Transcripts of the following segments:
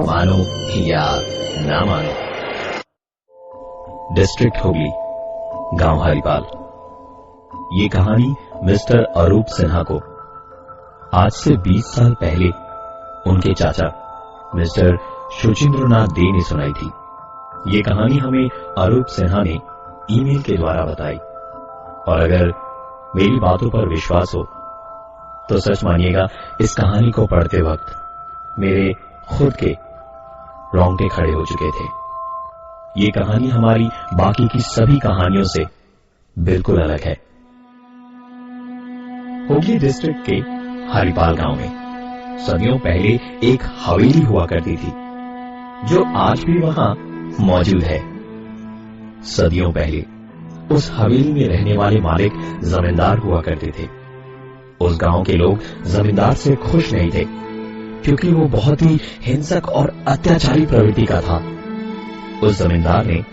मानो या ना मानो। डिस्ट्रिक्ट हुगली, गांव हरिपाल। ये कहानी मिस्टर अरूप सिन्हा को आज से 20 साल पहले उनके चाचा मिस्टर शुचिंद्रनाथ दे ने सुनाई थी। ये कहानी हमें अरूप सिन्हा ने ईमेल के द्वारा बताई, और अगर मेरी बातों पर विश्वास हो तो सच मानिएगा, इस कहानी को पढ़ते वक्त मेरे खुद के रोंगटे खड़े हो चुके थे। ये कहानी हमारी बाकी की सभी कहानियों से बिल्कुल अलग है। हुगली डिस्ट्रिक्ट के हरिपाल गांव में सदियों पहले एक हवेली हुआ करती थी, जो आज भी वहां मौजूद है। सदियों पहले उस हवेली में रहने वाले मालिक जमींदार हुआ करते थे। उस गांव के लोग जमींदार से खुश नहीं थे, क्योंकि वो बहुत ही हिंसक और अत्याचारी प्रवृत्ति का था। उस जमींदार ने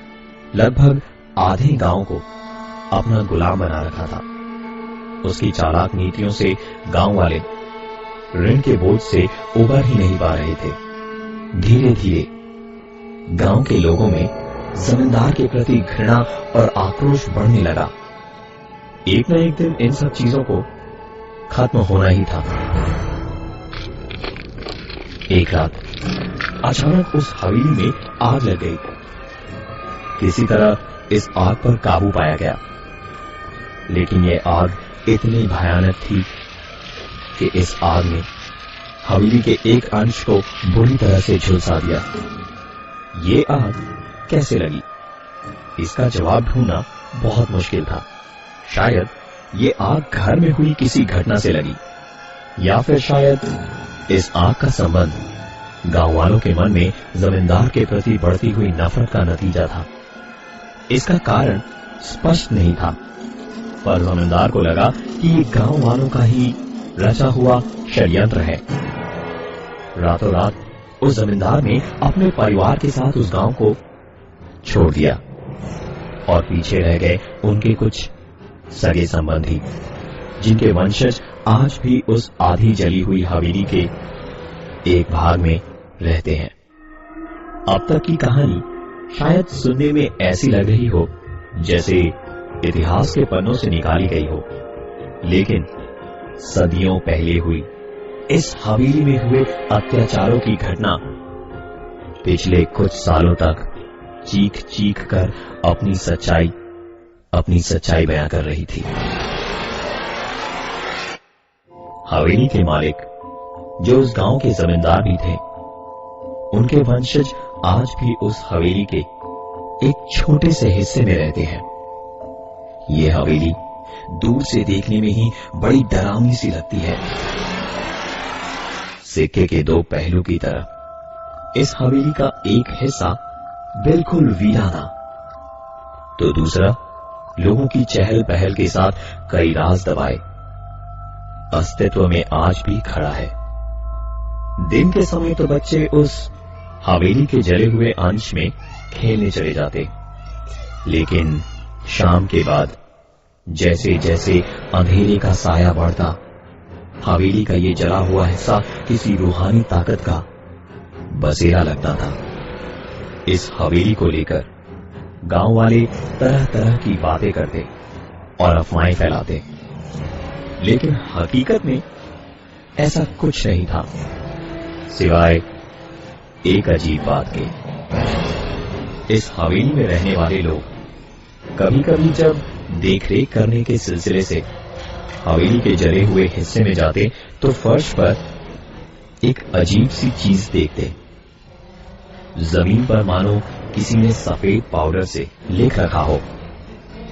लगभग आधे गांव को अपना गुलाम बना रखा था। उसकी चालाक नीतियों से गांव वाले ऋण के बोझ से उबर ही नहीं पा रहे थे। धीरे धीरे गांव के लोगों में जमींदार के प्रति घृणा और आक्रोश बढ़ने लगा। एक न एक दिन इन सब चीजों को खत्म होना ही था। एक रात अचानक उस हवेली में आग लग गई। किसी तरह इस आग पर काबू पाया गया, लेकिन यह आग इतनी भयानक थी कि इस आग ने हवेली के एक अंश को बुरी तरह से झुलसा दिया। ये आग कैसे लगी, इसका जवाब ढूंढना बहुत मुश्किल था। शायद ये आग घर में हुई किसी घटना से लगी, या फिर शायद इस आग का संबंध गांव वालों के मन में जमींदार के प्रति बढ़ती हुई नफरत का नतीजा था। इसका कारण स्पष्ट नहीं था, पर जमींदार को लगा कि ये गांव वालों का ही रचा हुआ षड्यंत्र है। रातों रात उस जमींदार ने अपने परिवार के साथ उस गांव को छोड़ दिया, और पीछे रह गए उनके कुछ सगे संबंधी, जिनके वंशज आज भी उस आधी जली हुई हवेली के एक भाग में रहते हैं। अब तक की कहानी शायद सुनने में ऐसी लग रही हो जैसे इतिहास के पन्नों से निकाली गई हो, लेकिन सदियों पहले हुई इस हवेली में हुए अत्याचारों की घटना पिछले कुछ सालों तक चीख चीख कर अपनी सच्चाई बयां कर रही थी। हवेली के मालिक, जो उस गांव के जमींदार भी थे, उनके वंशज आज भी उस हवेली के एक छोटे से हिस्से में रहते हैं। ये हवेली दूर से देखने में ही बड़ी डरावनी सी लगती है। सिक्के के दो पहलू की तरह इस हवेली का एक हिस्सा बिल्कुल वीराना, तो दूसरा लोगों की चहल पहल के साथ कई राज दबाए अस्तित्व में आज भी खड़ा है। दिन के समय तो बच्चे उस हवेली के जले हुए अंश में खेलने चले जाते, लेकिन शाम के बाद जैसे जैसे अंधेरे का साया बढ़ता, हवेली का ये जला हुआ हिस्सा किसी रूहानी ताकत का बसेरा लगता था। इस हवेली को लेकर गांव वाले तरह तरह की बातें करते और अफवाहें फैलाते, लेकिन हकीकत में ऐसा कुछ नहीं था, सिवाय एक अजीब बात के। इस हवेली में रहने वाले लोग कभी कभी जब देखरेख करने के सिलसिले से हवेली के जले हुए हिस्से में जाते, तो फर्श पर एक अजीब सी चीज देखते। जमीन पर मानो किसी ने सफेद पाउडर से लिख रखा हो,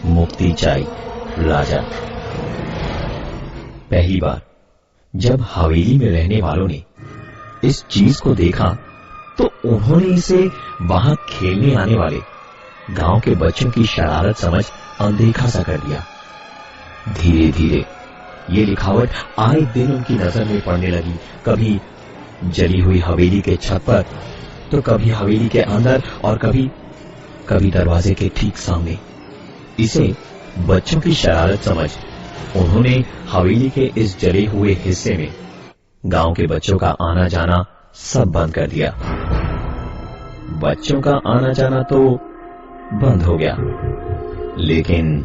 मुफ्ती चाय राजा। पहली बार जब हवेली में रहने वालों ने इस चीज को देखा, तो उन्होंने इसे वहां खेलने आने वाले गांव के बच्चों की शरारत समझ अनदेखा सा कर दिया। धीरे धीरे ये लिखावट आए दिन उनकी नजर में पड़ने लगी, कभी जली हुई हवेली के छत पर, तो कभी हवेली के अंदर, और कभी दरवाजे के ठीक सामने। इसे बच्चों की शरारत समझ उन्होंने हवेली के इस जले हुए हिस्से में गांव के बच्चों का आना जाना सब बंद कर दिया। बच्चों का आना जाना तो बंद हो गया, लेकिन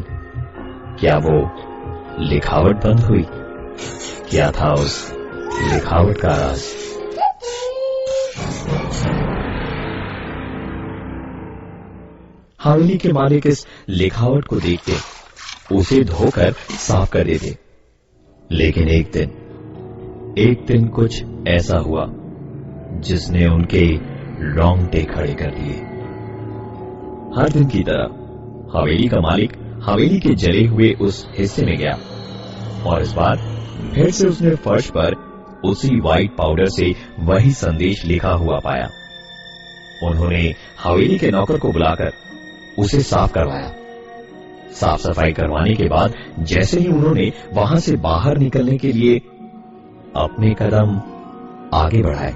क्या वो लिखावट बंद हुई? क्या था उस लिखावट का राज? हवेली के मालिक इस लिखावट को देखते उसे धोकर साफ कर देते, लेकिन एक दिन कुछ ऐसा हुआ जिसने उनके रोंगटे खड़े कर दिए। हर दिन की तरह हवेली का मालिक हवेली के जले हुए उस हिस्से में गया और इस बार फिर से उसने फर्श पर उसी व्हाइट पाउडर से वही संदेश लिखा हुआ पाया। उन्होंने हवेली के नौकर को बुलाकर उसे साफ करवाया। साफ सफाई करवाने के बाद जैसे ही उन्होंने वहां से बाहर निकलने के लिए अपने कदम आगे बढ़ाए,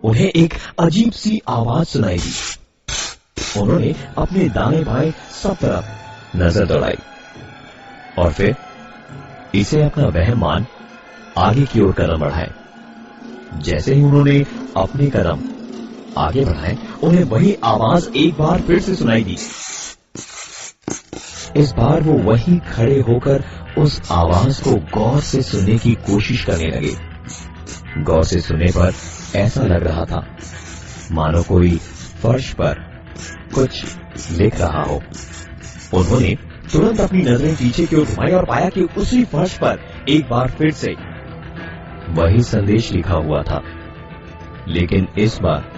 उन्हें एक अजीब सी आवाज सुनाई दी। उन्होंने अपने दाएं बाएं सब तरफ नजर दौड़ाई और फिर इसे अपना वहम मान आगे की ओर कदम बढ़ाए। जैसे ही उन्होंने अपने कदम आगे बढ़ाए, उन्हें वही आवाज एक बार फिर से सुनाई दी। इस बार वो वहीं खड़े होकर उस आवाज को गौर से सुनने की कोशिश करने लगे। गौर से सुनने पर ऐसा लग रहा था मानो कोई फर्श पर कुछ लिख रहा हो। उन्होंने तुरंत अपनी नजरें पीछे की ओर घुमाई और पाया कि उसी फर्श पर एक बार फिर से वही संदेश लिखा हुआ था, लेकिन इस बार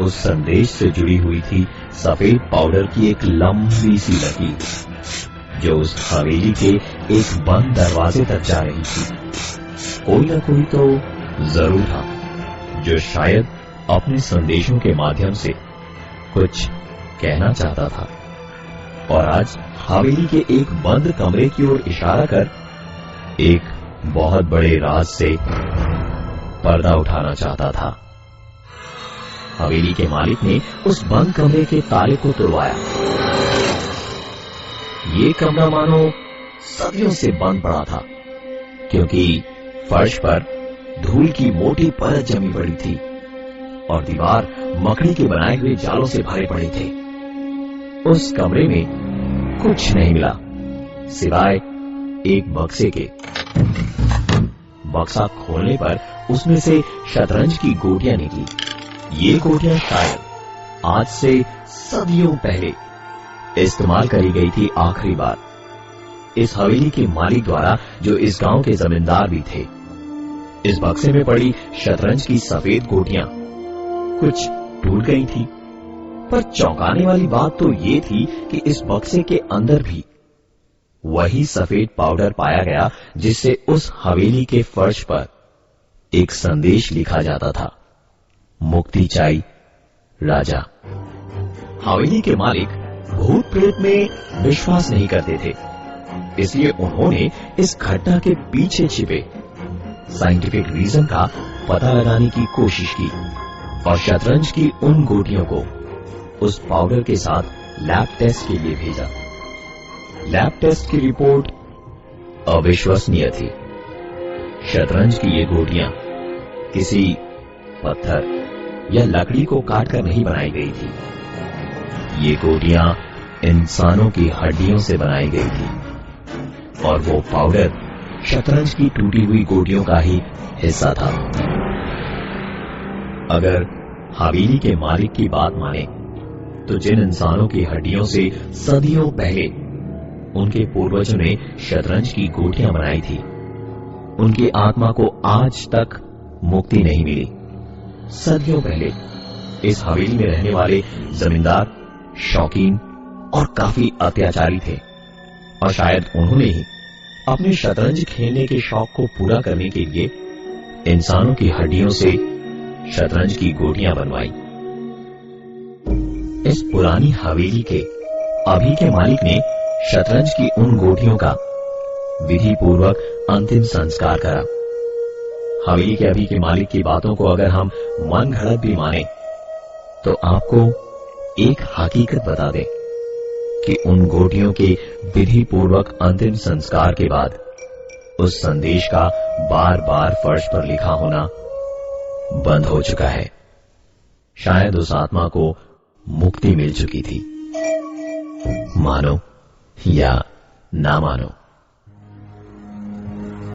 उस संदेश से जुड़ी हुई थी सफेद पाउडर की एक लंबी सी लकीर जो उस हवेली के एक बंद दरवाजे तक जा रही थी। कोई ना कोई तो जरूर था जो शायद अपने संदेशों के माध्यम से कुछ कहना चाहता था और आज हवेली के एक बंद कमरे की ओर इशारा कर एक बहुत बड़े राज से पर्दा उठाना चाहता था। हवेली के मालिक ने उस बंद कमरे के ताले को तोड़वाया। ये कमरा मानो सदियों से बंद पड़ा था, क्योंकि फर्श पर धूल की मोटी परत जमी पड़ी थी और दीवार मकड़ी के बनाए हुए जालों से भरे पड़े थे। उस कमरे में कुछ नहीं मिला सिवाय एक बक्से के। बक्सा खोलने पर उसमें से शतरंज की गोटियां निकली। ये गोटियां शायद आज से सदियों पहले इस्तेमाल करी गई थी आखिरी बार इस हवेली के मालिक द्वारा, जो इस गांव के जमींदार भी थे। इस बक्से में पड़ी शतरंज की सफेद गोटियां कुछ टूट गई थी, पर चौंकाने वाली बात तो ये थी कि इस बक्से के अंदर भी वही सफेद पाउडर पाया गया जिससे उस हवेली के फर्श पर एक संदेश लिखा जाता था, मुक्ति चाई राजा। हवेली के मालिक भूत प्रेत में विश्वास नहीं करते थे, इसलिए उन्होंने इस घटना के पीछे छिपे साइंटिफिक रीजन का पता लगाने की कोशिश की और शतरंज की उन गोटियों को उस पाउडर के साथ लैब टेस्ट के लिए भेजा। लैब टेस्ट की रिपोर्ट अविश्वसनीय थी। शतरंज की ये गोटियां किसी पत्थर या लकड़ी को काटकर नहीं बनाई गई थी। ये गोटियां इंसानों की हड्डियों से बनाई गई थी और वो पाउडर शतरंज की टूटी हुई गोटियों का ही हिस्सा था। अगर हवेली के मालिक की बात माने तो जिन इंसानों की हड्डियों से सदियों पहले उनके पूर्वजों ने शतरंज की गोटियां बनाई थी, उनकी आत्मा को आज तक मुक्ति नहीं मिली। सदियों पहले इस हवेली में रहने वाले जमींदार शौकीन और काफी अत्याचारी थे और शायद उन्होंने ही अपने शतरंज खेलने के शौक को पूरा करने के लिए इंसानों की हड्डियों से शतरंज की गोटियां बनवाई। इस पुरानी हवेली के अभी के मालिक ने शतरंज की उन गोटियों का विधि पूर्वक अंतिम संस्कार करा। हवेली के अभी के मालिक की बातों को अगर हम मन घड़त भी माने तो आपको एक हकीकत बता दें कि उन गोटियों के विधि पूर्वक अंतिम संस्कार के बाद उस संदेश का बार बार फर्श पर लिखा होना बंद हो चुका है। शायद उस आत्मा को मुक्ति मिल चुकी थी। मानो या ना मानो,